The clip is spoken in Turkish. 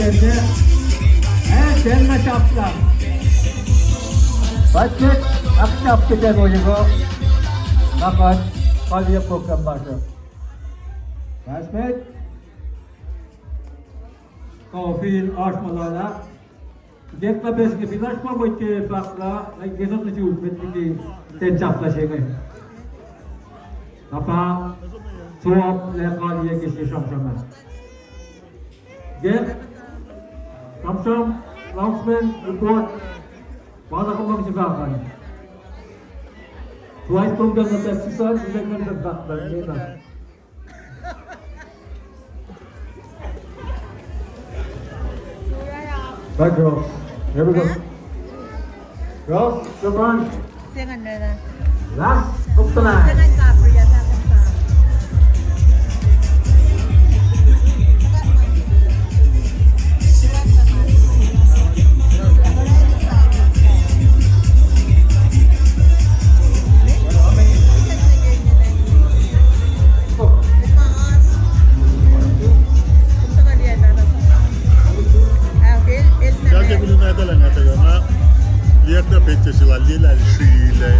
geldi. Selma Çapla. Budget accepted oyunu. Fakat kaliye program başı. Respect. Kafil arşmalarla. Jekla beski filaşma boyunca fakla. Genel dışı ülketli ten çapla şeyi. Apa suap le kaliye kişi şamşama. Gel. Şamşam. Announcement report. Bana kembang silakan. Twice program na testisan, ilagay na backband nila. Back Ross. Here we go. Ross, the front. Siyangan na na. Last of the line. Siyangan ka, Priya, sa akin pa. Lihat dia fece sila lila sila